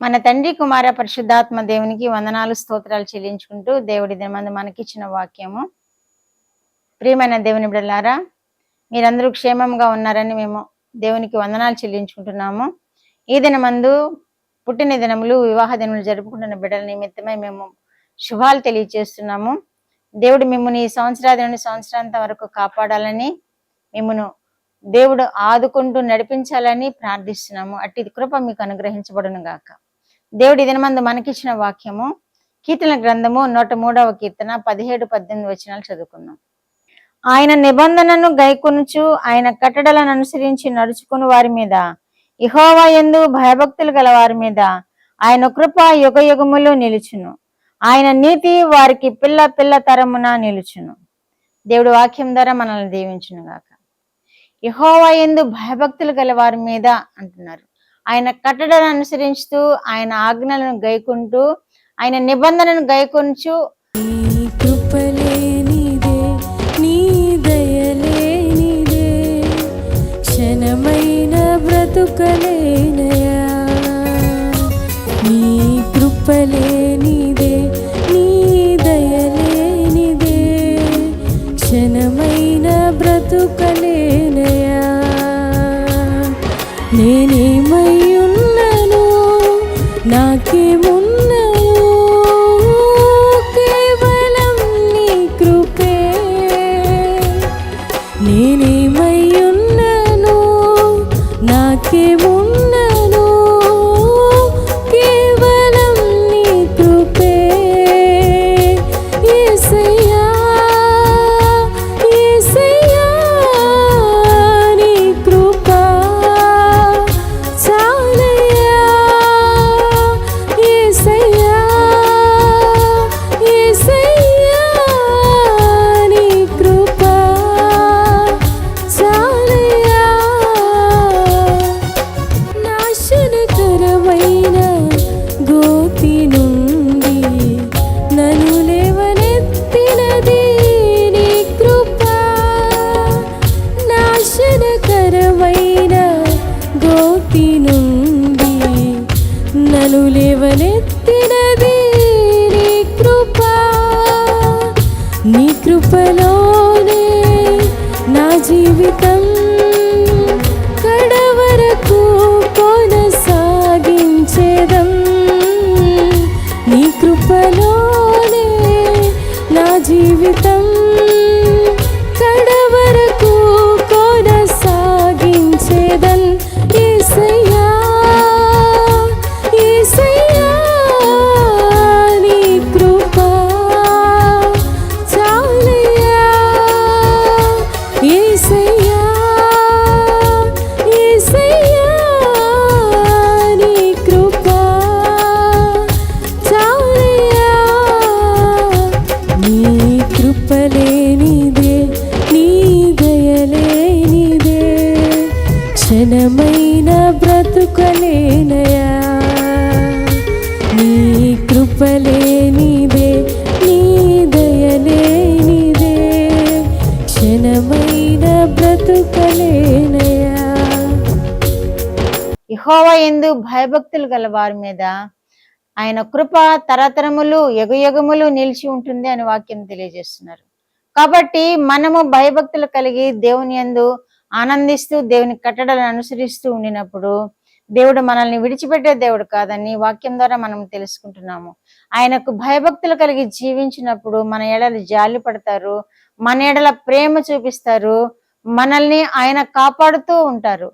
మన తండ్రి కుమార పరిశుద్ధాత్మ దేవునికి వందనాలు స్తోత్రాలు చెల్లించుకుంటూ దేవుడి దినమందు మనకిచ్చిన వాక్యము. ప్రియమైన దేవుని బిడ్డలారా, మీరందరూ క్షేమంగా ఉన్నారని మేము దేవునికి వందనాలు చెల్లించుకుంటున్నాము. ఈ దినమందు పుట్టిన దినములు, వివాహ దినములు జరుపుకుంటున్న బిడ్డల నిమిత్తమై మేము శుభాలు తెలియజేస్తున్నాము. దేవుడు మిమ్మల్ని ఈ సంవత్సరాది నుండి సంవత్సరాంతం వరకు కాపాడాలని, మిమ్మను దేవుడు ఆదుకుంటూ నడిపించాలని ప్రార్థిస్తున్నాము. అట్టి కృప మీకు అనుగ్రహించబడును గాక. దేవుడి దినమందు మనకిచ్చిన వాక్యము కీర్తన గ్రంథము 103వ కీర్తన 17-18 వచనాలు చదువుకుందాం. ఆయన నిబంధనను గైకొనుచు ఆయన కట్టడలను అనుసరించి నడుచుకుని వారి మీద, యెహోవా యందు భయభక్తులు గల వారి మీద ఆయన కృప యుగయుగములు నిలుచును. ఆయన నీతి వారికి పిల్ల పిల్ల తరమున నిలుచును. దేవుడి వాక్యం ద్వారా మనల్ని దీవించును గాక. యెహోవా యందు భయభక్తులు గల వారి మీద అంటున్నారు. ఆయన కట్టడలను అనుసరిస్తూ, ఆయన ఆజ్ఞలను గైకుంటూ, ఆయన నిబంధనను గైకొనుచు, క్షణమైన బ్రతుకలేనయా, నీ కృపలేనిదే, నీ దయలేనిదే, క్షణమైన బ్రతుకలేనయా. నేనేమై ఉన్నను, నాకేమున్నను, కేవలం నీ కృపే. నేనేమై ఉన్నను, నాకేమున్నను, కేవలం నీ కృపే. యేసయ్యా, యేసయ్యా, నీ కృప చాలయ్యా. యేసయ్యా, యేసయ్యా, నీ కృప చాలయ్యా. నాశనకరమైన గోతి నుండి నన్ను లేవనెత్తినది నీ కృప. నాశనకరమైన గోతి నుండి నన్ను లేవనెత్తినది నీ కృప. నీ కృపలోనే నా జీవితం కడవరకు కొనసాగించేదం. నీ కృపలోనే నా జీవితం కడవరకు కొనసాగించేదం. యేసయ్యా, యేసయ్యా, నీ కృప చాలయ్యా. యేసయ్యా, యేసయ్యా, నీ కృప చాలయ్యా. నీ కృపలేనిదే, నీ దయలేనిదే, క్షణమైన బ్రతుకలేనయా. నీ కృపలేనిదే, నీ దయలేనిదే, క్షణమైన బ్రతుకలేనయా. యెహోవా యందు భయభక్తులు గల వారి మీద ఆయన కృప తరతరములు యుగయుగములు నిలిచి ఉంటుంది అని వాక్యం తెలియజేస్తున్నారు. కాబట్టి మనము భయభక్తులు కలిగి దేవుని యందు ఆనందిస్తూ, దేవుని కట్టడలను అనుసరిస్తూ ఉండినప్పుడు దేవుడు మనల్ని విడిచిపెట్టే దేవుడు కాదని వాక్యం ద్వారా మనం తెలుసుకుంటున్నాము. ఆయనకు భయభక్తులు కలిగి జీవించినప్పుడు మన ఎడల జాలి పడతారు, మన ఎడల ప్రేమ చూపిస్తారు, మనల్ని ఆయన కాపాడుతూ ఉంటారు.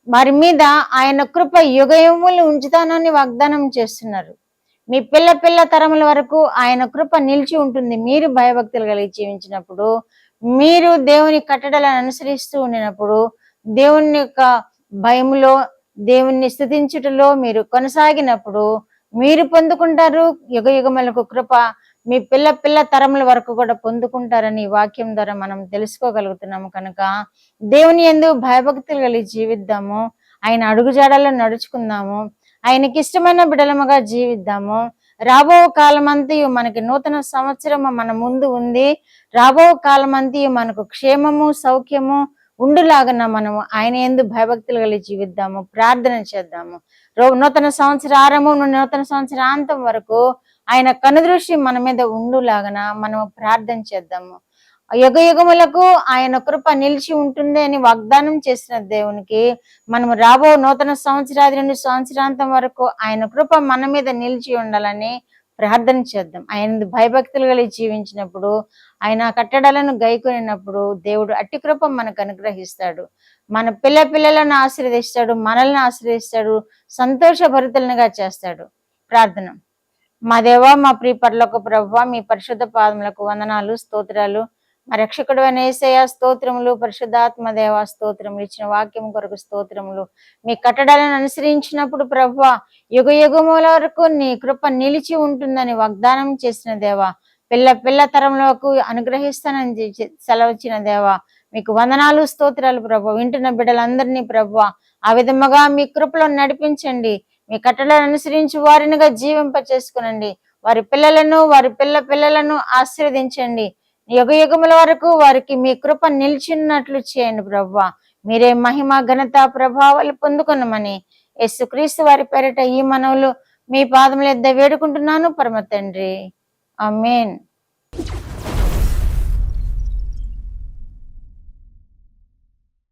వారి మీద ఆయన కృప యుగయుగములు ఉంచుతానని వాగ్దానం చేస్తున్నారు. మీ పిల్ల పిల్ల తరముల వరకు ఆయన కృప నిలిచి ఉంటుంది. మీరు భయభక్తులు కలిగి జీవించినప్పుడు, మీరు దేవుని కట్టడలను అనుసరిస్తూ ఉండినప్పుడు, దేవుని యొక్క భయములో, దేవుణ్ణి స్తుతించుటలో మీరు కొనసాగినప్పుడు మీరు పొందుకుంటారు యుగయుగములకు కృప. మీ పిల్ల పిల్ల తరముల వరకు కూడా పొందుకుంటారని వాక్యం ద్వారా మనం తెలుసుకోగలుగుతున్నాము. కనుక దేవుని యందు భయభక్తులు కలిగి జీవిద్దాము, ఆయన అడుగుజాడల్లో నడుచుకుందాము, ఆయనకి ఇష్టమైన బిడలముగా జీవిద్దాము. రాబో కాలమంతయు మనకి నూతన సంవత్సరము మన ముందు ఉంది. రాబో కాలమంతయు మనకు క్షేమము సౌఖ్యము ఉండులాగన మనము ఆయన యందు భయభక్తులు కలిగి జీవిద్దాము, ప్రార్థన చేద్దాము. నూతన సంవత్సర ఆరంభం నుండి నూతన సంవత్సరాంతం వరకు ఆయన కనుదృష్టి మన మీద ఉండులాగన మనము ప్రార్థన చేద్దాము. యుగ యుగములకు ఆయన కృప నిలిచి ఉంటుంది అని వాగ్దానం చేసిన దేవునికి మనము రాబో నూతన సంవత్సరాది నుండి సంవత్సరాంతం వరకు ఆయన కృప మన మీద నిలిచి ఉండాలని ప్రార్థన చేద్దాం. ఆయన భయభక్తులు కలిగి జీవించినప్పుడు, ఆయన కట్టడాలను గైకొనినప్పుడు దేవుడు అట్టి కృప మనకు అనుగ్రహిస్తాడు. మన పిల్లలను ఆశీర్వదిస్తాడు, మనల్ని ఆశీర్వదిస్తాడు, సంతోషభరితులనుగా చేస్తాడు. ప్రార్థన. మా దేవా, మా ప్రియ పరలోక ప్రభువా, మీ పరిశుద్ధ పాదములకు వందనాలు, స్తోత్రాలు. మా రక్షకుడు అయిన యేసయ్య స్తోత్రములు. పరిశుద్ధాత్మ దేవ స్తోత్రములు. ఇచ్చిన వాక్యం కొరకు స్తోత్రములు. మీ కట్టడాలను అనుసరించినప్పుడు ప్రభువా, యుగ యుగముల వరకు నీ కృప నిలిచి ఉంటుందని వాగ్దానం చేసిన దేవా, పిల్ల తరంలోకి అనుగ్రహిస్తానని సెలవిచ్చిన దేవా, మీకు వందనాలు, స్తోత్రాలు ప్రభు. వింటున్న బిడ్డలందరినీ ప్రభువా ఆ విధముగా మీ కృపలో నడిపించండి. మీ కట్టడాలను అనుసరించి వారినిగా జీవింప చేసుకునండి. వారి పిల్లలను, వారి పిల్లలను ఆశీర్వదించండి. యుగ యుగముల వరకు వారికి మీ కృప నిలిచినట్లు చేయండి ప్రభువా. మీరే మహిమ, ఘనత, ప్రభావాలు పొందుకొనమని యేసుక్రీస్తు వారి పేరిట ఈ మనవులు మీ పాదముల యొద్ద వేడుకుంటున్నాను పరమ తండ్రి. ఆమేన్.